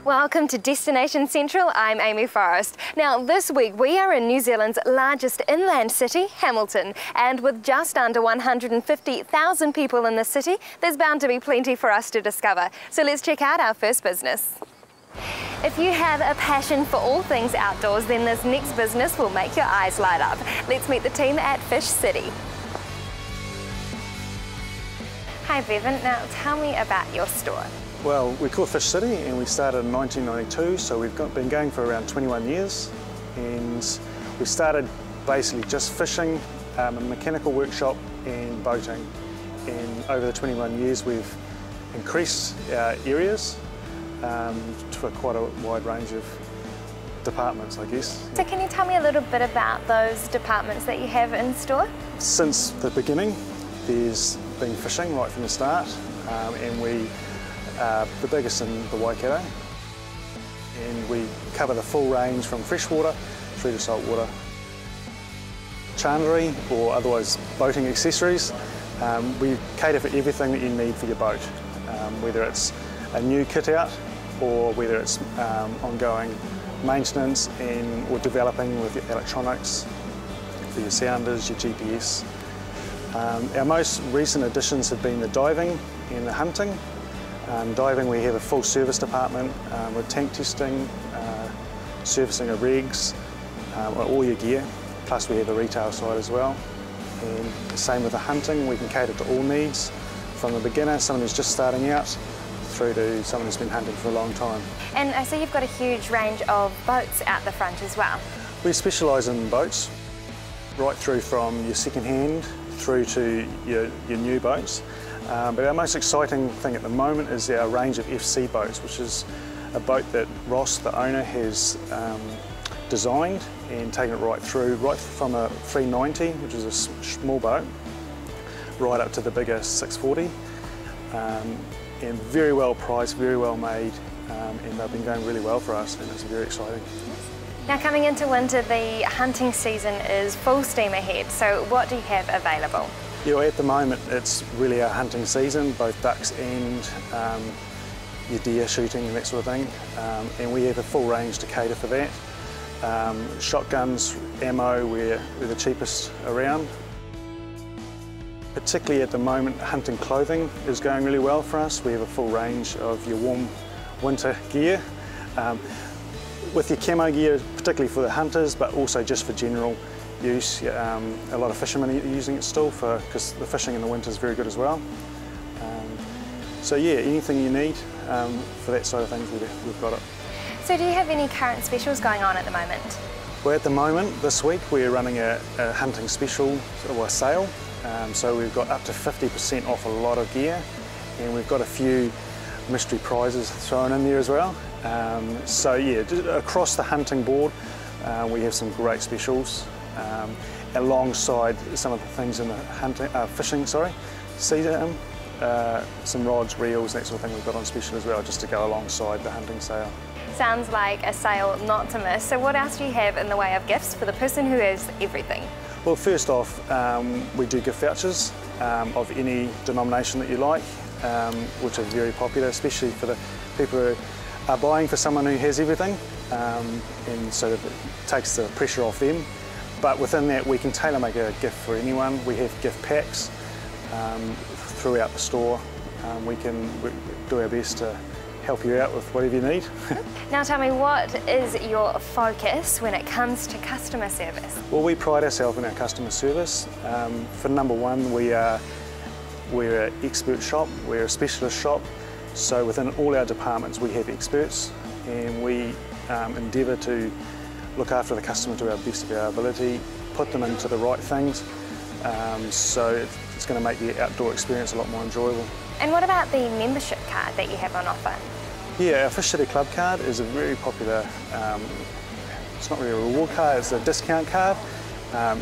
Welcome to Destination Central, I'm Amy Forrest. Now this week we are in New Zealand's largest inland city, Hamilton, and with just under 150,000 people in the city, there's bound to be plenty for us to discover. So let's check out our first business. If you have a passion for all things outdoors, then this next business will make your eyes light up. Let's meet the team at Fish City. Hi Bevan, now tell me about your store. Well, we're called Fish City and we started in 1992, so we've been going for around 21 years. And we started basically just fishing, a mechanical workshop and boating. And over the 21 years we've increased our areas to quite a wide range of departments, I guess. So can you tell me a little bit about those departments that you have in store? Since the beginning, there's been fishing right from the start, and we are the biggest in the Waikato. And we cover the full range from freshwater through to saltwater. Chandlery, or otherwise boating accessories, we cater for everything that you need for your boat, whether it's a new kit out or whether it's ongoing maintenance or developing with your electronics, for your sounders, your GPS. Our most recent additions have been the diving and the hunting. Diving, we have a full service department with tank testing, servicing of rigs, all your gear, plus we have a retail side as well. And the same with the hunting, we can cater to all needs, from the beginner, someone who's just starting out, through to someone who's been hunting for a long time. And I see you've got a huge range of boats out the front as well. We specialise in boats, right through from your second-hand through to your new boats. But our most exciting thing at the moment is our range of FC boats, which is a boat that Ross, the owner, has designed and taken it right through, right from a 390, which is a small boat, right up to the bigger 640. And very well priced, very well made, and they've been going really well for us, and it's very exciting. Now coming into winter, the hunting season is full steam ahead, so what do you have available? Yeah, at the moment it's really our hunting season, both ducks and your deer shooting and that sort of thing, and we have a full range to cater for that. Shotguns, ammo, we're the cheapest around. Particularly at the moment, hunting clothing is going really well for us. We have a full range of your warm winter gear. With your camo gear, particularly for the hunters, but also just for general use. A lot of fishermen are using it still because the fishing in the winter is very good as well. So yeah, anything you need for that side of things, we've got it. So do you have any current specials going on at the moment? Well, at the moment, this week, we're running a hunting special, or a sale. So we've got up to 50% off a lot of gear, and we've got a few mystery prizes thrown in there as well. So yeah, across the hunting board, we have some great specials, alongside some of the things in the fishing season, some rods, reels, that sort of thing we've got on special as well, just to go alongside the hunting sale. Sounds like a sale not to miss. So what else do you have in the way of gifts for the person who has everything? Well, first off, we do gift vouchers of any denomination that you like, which are very popular, especially for the people who are buying for someone who has everything, and so it takes the pressure off them. But within that, we can tailor-make a gift for anyone. We have gift packs throughout the store. We do our best to help you out with whatever you need. Now tell me, what is your focus when it comes to customer service? Well, we pride ourselves in our customer service. For number one, we're an expert shop, we're a specialist shop, so within all our departments we have experts, and we endeavour to look after the customer to our best of our ability, put them into the right things, so it's going to make the outdoor experience a lot more enjoyable. And what about the membership card that you have on offer? Yeah, our Fish City Club card is a very popular, it's not really a reward card, it's a discount card.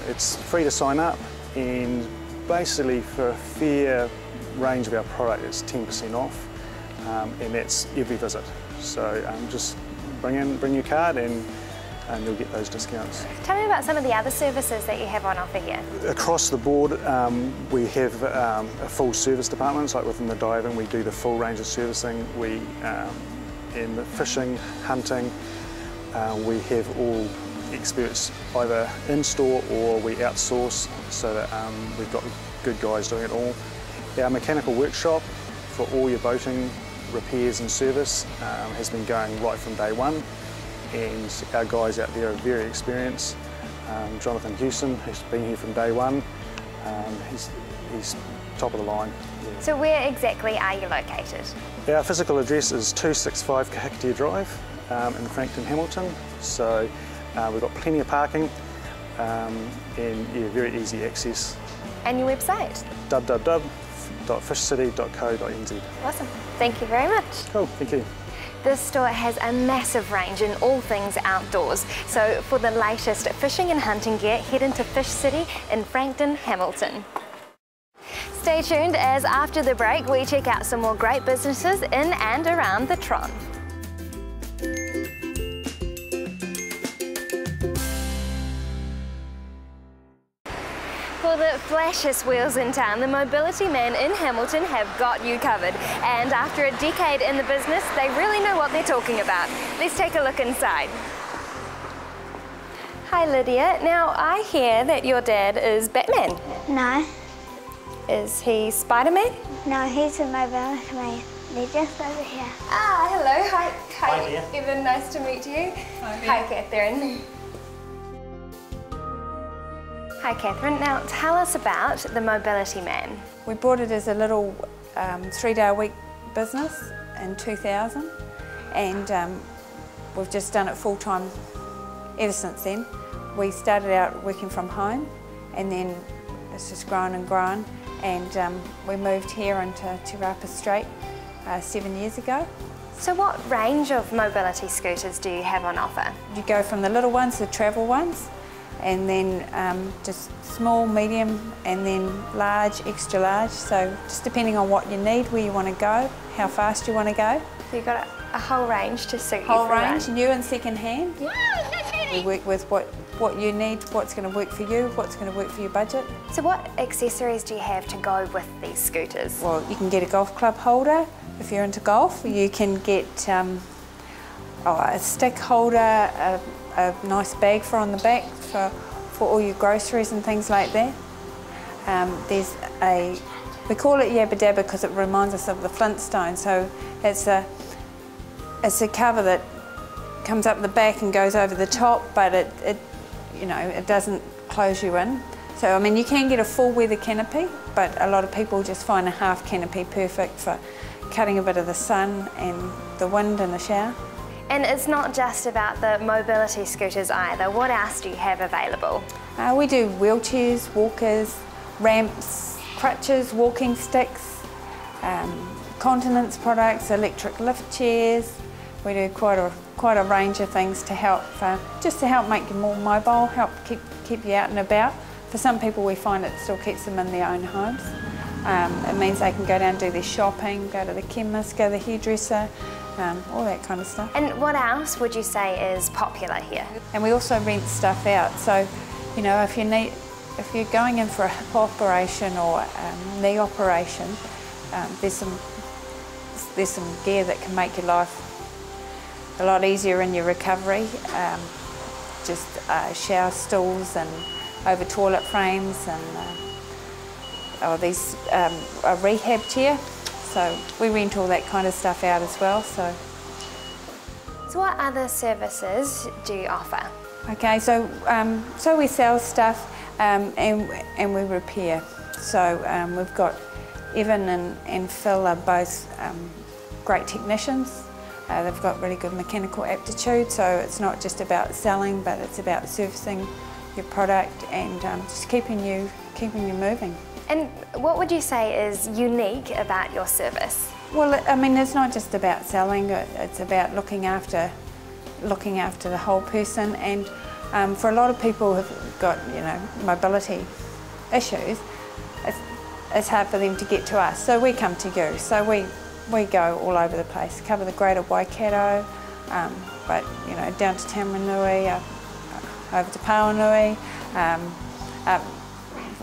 It's free to sign up, and basically for a fair range of our product it's 10% off, and that's every visit. So just bring your card and you'll get those discounts. Tell me about some of the other services that you have on offer here. Across the board, we have a full service department, like within the diving we do the full range of servicing. We in fishing, hunting. We have all experts either in-store or we outsource, so that we've got good guys doing it all. Our mechanical workshop for all your boating repairs and service has been going right from day one, and our guys out there are very experienced. Jonathan Hewson, who's been here from day one, he's top of the line. Yeah. So where exactly are you located? Our physical address is 265 Kahikatea Drive in Frankton, Hamilton. So we've got plenty of parking and yeah, very easy access. And your website? www.fishcity.co.nz. Awesome. Thank you very much. Cool, thank you. This store has a massive range in all things outdoors. So for the latest fishing and hunting gear, head into Fish City in Frankton, Hamilton. Stay tuned as after the break we check out some more great businesses in and around the Tron. For the flashiest wheels in town, the mobility men in Hamilton have got you covered. And after a decade in the business, they really know what they're talking about. Let's take a look inside. Hi Lydia, now I hear that your dad is Batman. No. Is he Spider-Man? No, he's a mobility man. They're just over here. Ah, hello. Hi, dear. Evan, nice to meet you. Hi, Catherine. Hi, Catherine. Now, tell us about the Mobility Man. We bought it as a little 3-day-a-week business in 2000, and we've just done it full-time ever since then. We started out working from home, and then it's just grown and grown, and we moved here into Te Rapa Strait 7 years ago. So what range of mobility scooters do you have on offer? You go from the little ones, the travel ones, and then just small, medium, and then large, extra large. So just depending on what you need, where you want to go, how fast you want to go. So you've got a whole range to suit you Whole for a range, run. new and second hand. We work with what you need, what's going to work for you, what's going to work for your budget. So what accessories do you have to go with these scooters? Well, you can get a golf club holder if you're into golf. You can get a stick holder, a nice bag for on the back for all your groceries and things like that. We call it Yabba Dabba because it reminds us of the Flintstones. So it's a cover that comes up the back and goes over the top, but it doesn't close you in. So I mean, you can get a full weather canopy, but a lot of people just find a half canopy perfect for cutting a bit of the sun and the wind in the shower. And it's not just about the mobility scooters either. What else do you have available? We do wheelchairs, walkers, ramps, crutches, walking sticks, continence products, electric lift chairs. We do quite a range of things to help, just to help make you more mobile, help keep you out and about. For some people, we find it still keeps them in their own homes. It means they can go down and do their shopping, go to the chemist, go to the hairdresser, all that kind of stuff. And what else would you say is popular here? And we also rent stuff out. So, you know, if you're going in for a hip operation or knee operation, there's some gear that can make your life a lot easier in your recovery. Just shower stools and over toilet frames and a rehab chair. So we rent all that kind of stuff out as well. So what other services do you offer? Okay, so we sell stuff and we repair. So we've got Evan and Phil are both great technicians. They've got really good mechanical aptitude, so it's not just about selling, but it's about servicing your product and just keeping you moving. And what would you say is unique about your service? Well, I mean, it's not just about selling, it's about looking after the whole person, and for a lot of people who've got, you know, mobility issues, it's hard for them to get to us, so we come to you. So we go all over the place, cover the Greater Waikato, but you know, down to Tamaranui, over to Pauanui,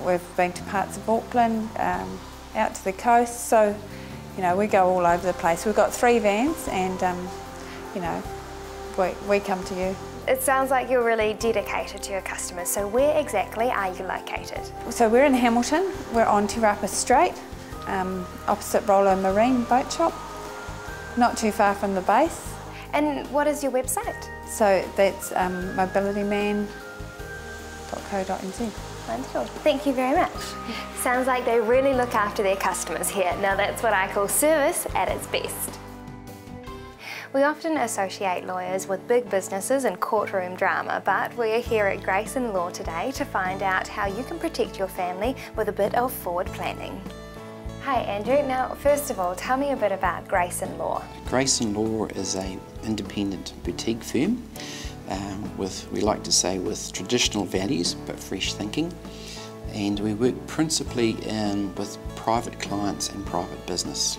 we've been to parts of Auckland, out to the coast, so you know, we go all over the place. We've got 3 vans and you know, we come to you. It sounds like you're really dedicated to your customers, so where exactly are you located? So we're in Hamilton, we're on Te Rapa Strait, opposite Rollo Marine Boat Shop, not too far from the base. And what is your website? So that's mobilityman.co.nz. Wonderful. Thank you very much. Sounds like they really look after their customers here. Now that's what I call service at its best. We often associate lawyers with big businesses and courtroom drama, but we're here at Grayson Law today to find out how you can protect your family with a bit of forward planning. Hi Andrew, now first of all tell me a bit about Grayson Law. Grayson Law is an independent boutique firm we like to say with traditional values but fresh thinking, and we work principally with private clients and private business.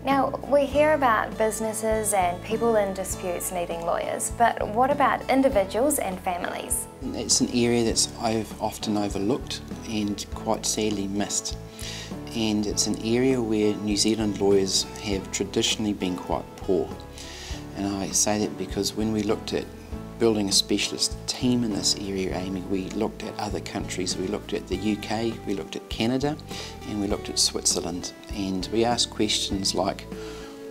Now, we hear about businesses and people in disputes needing lawyers, but what about individuals and families? It's an area that's often overlooked and quite sadly missed. And it's an area where New Zealand lawyers have traditionally been quite poor. And I say that because when we looked at building a specialist team in this area, Amy, we looked at other countries. We looked at the UK, we looked at Canada, and we looked at Switzerland. And we asked questions like,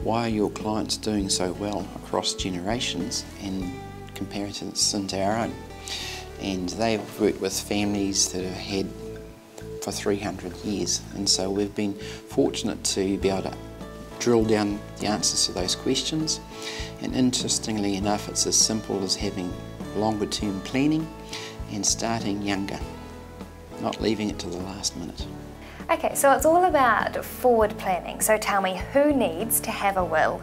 why are your clients doing so well across generations in comparison to our own? And they've worked with families that have had for 300 years. And so we've been fortunate to be able to drill down the answers to those questions. And interestingly enough, it's as simple as having longer term planning and starting younger, not leaving it to the last minute. Okay, so it's all about forward planning. So tell me, who needs to have a will?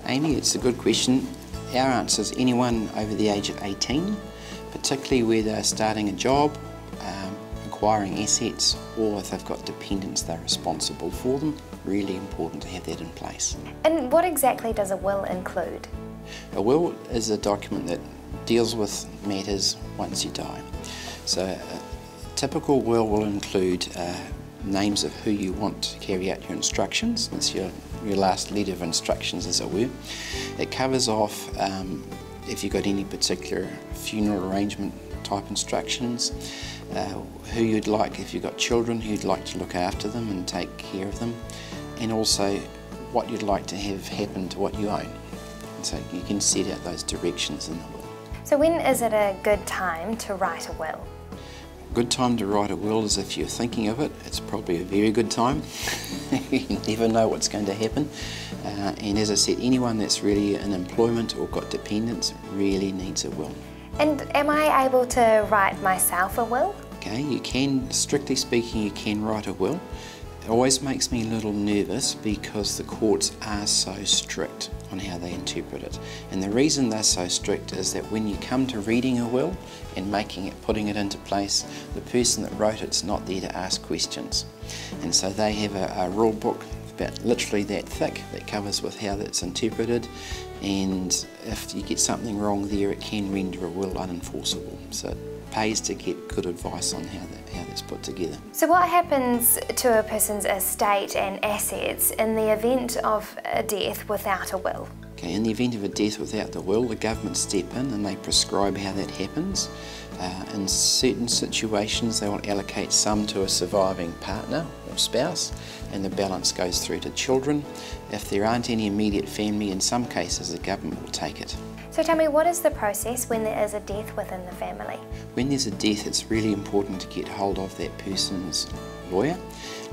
Amy, it's a good question. Our answer is anyone over the age of 18, particularly where they're starting a job, acquiring assets, or if they've got dependents they're responsible for them. Really important to have that in place. And what exactly does a will include? A will is a document that deals with matters once you die. So a typical will include names of who you want to carry out your instructions. That's your last letter of instructions, as it were. It covers off if you've got any particular funeral arrangement type instructions, who you'd like, if you've got children, who you'd like to look after them and take care of them, and also what you'd like to have happen to what you own. And so you can set out those directions in the will. So when is it a good time to write a will? A good time to write a will is if you're thinking of it. It's probably a very good time. You never know what's going to happen. And as I said, anyone that's really in employment or got dependents really needs a will. And am I able to write myself a will? Okay, you can, strictly speaking, you can write a will. It always makes me a little nervous because the courts are so strict on how they interpret it. And the reason they're so strict is that when you come to reading a will and putting it into place, the person that wrote it's not there to ask questions. And so they have a rule book about literally that thick that covers with how that's interpreted, and if you get something wrong there it can render a will unenforceable. So it pays to get good advice on how that's put together. So what happens to a person's estate and assets in the event of a death without a will? Okay, in the event of a death without the will, the government step in and they prescribe how that happens. In certain situations they will allocate some to a surviving partner or spouse, and the balance goes through to children. If there aren't any immediate family, in some cases the government will take it. So tell me, what is the process when there is a death within the family? When there's a death, it's really important to get hold of that person's lawyer,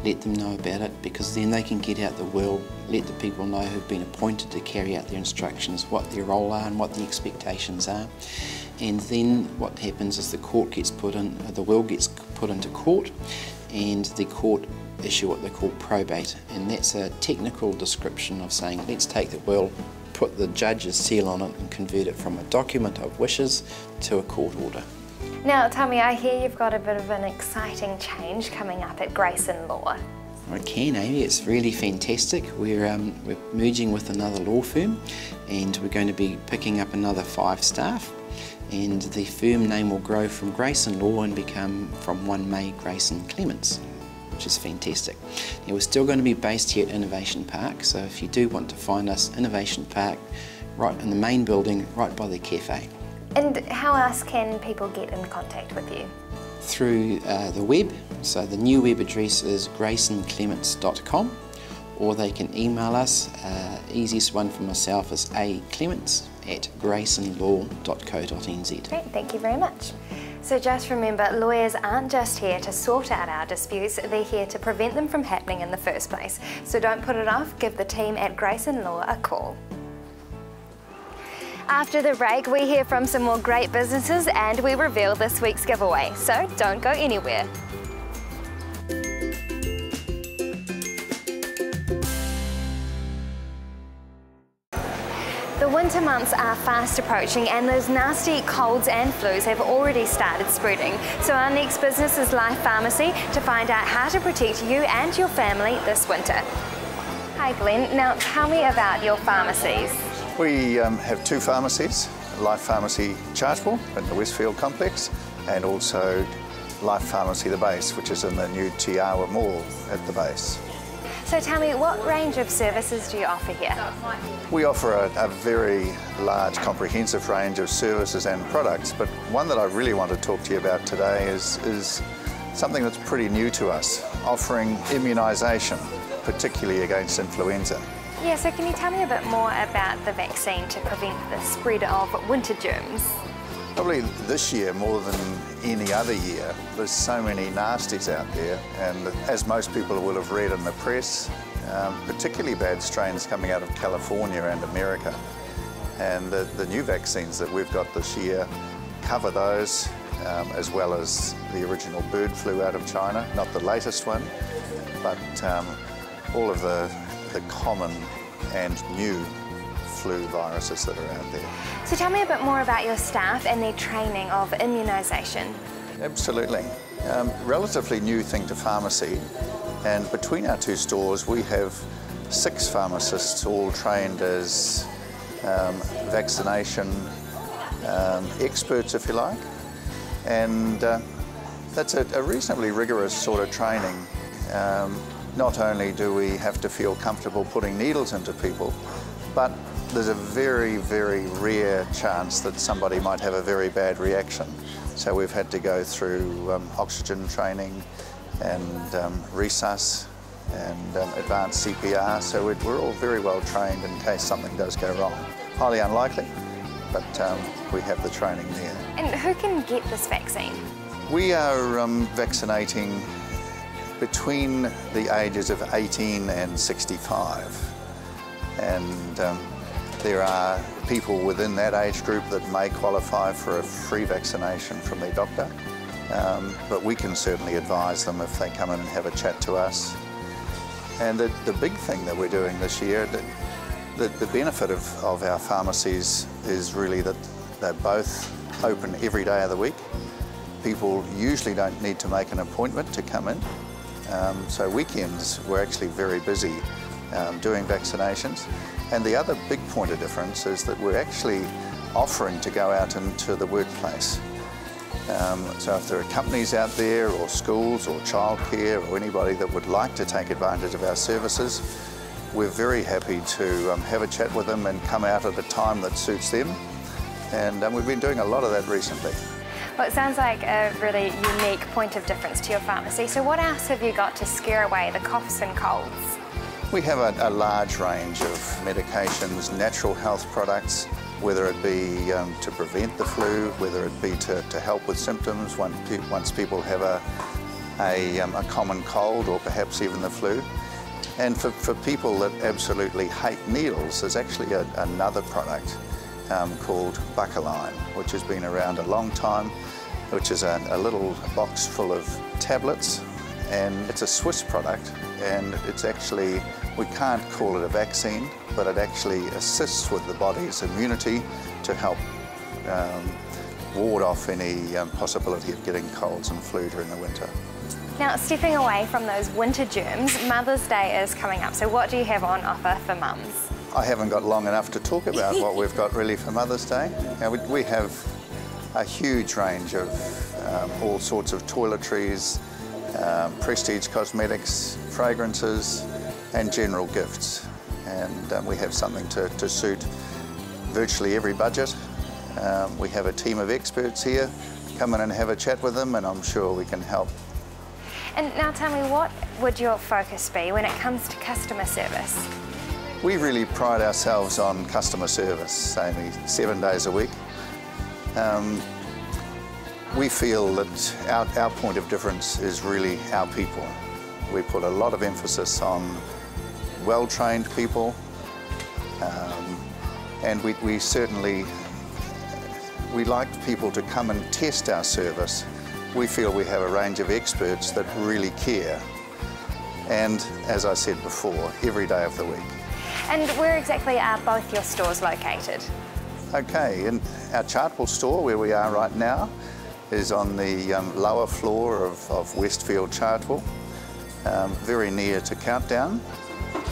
let them know about it, because then they can get out the will, let the people know who've been appointed to carry out their instructions, what their role are and what the expectations are. And then what happens is the will gets put into court, and the court issue what they call probate, and that's a technical description of saying, let's take the will, put the judge's seal on it and convert it from a document of wishes to a court order. Now tell me, I hear you've got a bit of an exciting change coming up at Grayson Law. I can, Amy. It's really fantastic. We're merging with another law firm, and we're going to be picking up another 5 staff, and the firm name will grow from Grayson Law and become from 1 May Grayson Clements, which is fantastic. Now, we're still going to be based here at Innovation Park, so if you do want to find us, Innovation Park, right in the main building, right by the cafe. And how else can people get in contact with you? Through the web, so the new web address is graysonclements.com, or they can email us. Easiest one for myself is aclements@graysonlaw.co.nz. Great, thank you very much. So just remember, lawyers aren't just here to sort out our disputes, they're here to prevent them from happening in the first place. So don't put it off, give the team at Grayson Law a call. After the break, we hear from some more great businesses and we reveal this week's giveaway, so don't go anywhere. The winter months are fast approaching and those nasty colds and flus have already started spreading. So our next business is Life Pharmacy to find out how to protect you and your family this winter. Hi Glenn, now tell me about your pharmacies. We have two pharmacies, Life Pharmacy Chartwell in the Westfield complex, and also Life Pharmacy The Base, which is in the new Tiawa Mall at the base. So tell me, what range of services do you offer here? We offer a very large, comprehensive range of services and products, but one that I really want to talk to you about today is something that's pretty new to us, offering immunisation, particularly against influenza. Yeah, so can you tell me a bit more about the vaccine to prevent the spread of winter germs? Probably this year, more than any other year, there's so many nasties out there, and as most people will have read in the press, particularly bad strains coming out of California and America. And the new vaccines that we've got this year cover those, as well as the original bird flu out of China, not the latest one, but all of the common and new flu viruses that are out there. So tell me a bit more about your staff and their training of immunisation. Absolutely. Relatively new thing to pharmacy, and between our two stores we have 6 pharmacists all trained as vaccination experts, if you like, and that's a reasonably rigorous sort of training. Not only do we have to feel comfortable putting needles into people, but there's a very, very rare chance that somebody might have a very bad reaction. So we've had to go through oxygen training and resus and advanced CPR, so we're all very well trained in case something does go wrong. Highly unlikely, but we have the training there. And who can get this vaccine? We are vaccinating between the ages of 18 and 65, and there are people within that age group that may qualify for a free vaccination from their doctor, but we can certainly advise them if they come in and have a chat to us. And the big thing that we're doing this year, the benefit of our pharmacies is really that they're both open every day of the week. People usually don't need to make an appointment to come in. So weekends we're actually very busy doing vaccinations. And the other big point of difference is that we're actually offering to go out into the workplace. So if there are companies out there or schools or childcare or anybody that would like to take advantage of our services, we're very happy to have a chat with them and come out at a time that suits them. And we've been doing a lot of that recently. Well, it sounds like a really unique point of difference to your pharmacy. So what else have you got to scare away the coughs and colds? We have a large range of medications, natural health products, whether it be to prevent the flu, whether it be to help with symptoms once people have a common cold or perhaps even the flu. And for people that absolutely hate needles, there's actually another product called Buckaline, which has been around a long time, which is a little box full of tablets, and it's a Swiss product, and it's actually, we can't call it a vaccine, but it actually assists with the body's immunity to help ward off any possibility of getting colds and flu during the winter. Now, stepping away from those winter germs, Mother's Day is coming up, so what do you have on offer for mums? I haven't got long enough to talk about what we've got really for Mother's Day. Now, we have a huge range of all sorts of toiletries, prestige cosmetics, fragrances and general gifts, and we have something to suit virtually every budget. We have a team of experts here. Come in and have a chat with them, and I'm sure we can help. And now tell me, what would your focus be when it comes to customer service? We really pride ourselves on customer service, Amy, 7 days a week. We feel that our point of difference is really our people. We put a lot of emphasis on well-trained people, and we certainly like people to come and test our service. We feel we have a range of experts that really care, and as I said before, every day of the week. And where exactly are both your stores located? Okay, in our Chartwell store, where we are right now, is on the lower floor of Westfield Chartwell, very near to Countdown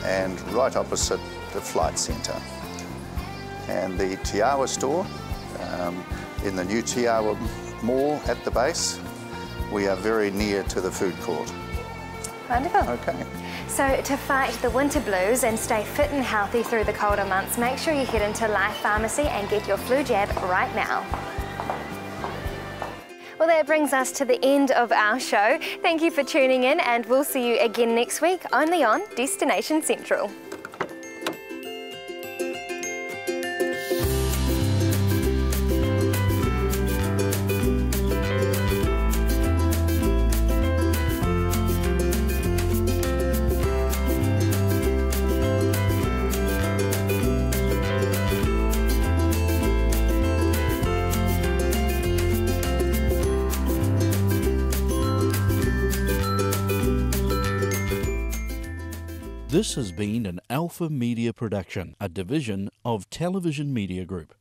and right opposite the flight centre. And the Tiawa store, in the new Tiawa Mall at the base, we are very near to the food court. Wonderful. Okay. So to fight the winter blues and stay fit and healthy through the colder months, make sure you head into Life Pharmacy and get your flu jab right now. Well, that brings us to the end of our show. Thank you for tuning in, and we'll see you again next week, only on Destination Central. This has been an Alpha Media production, a division of Television Media Group.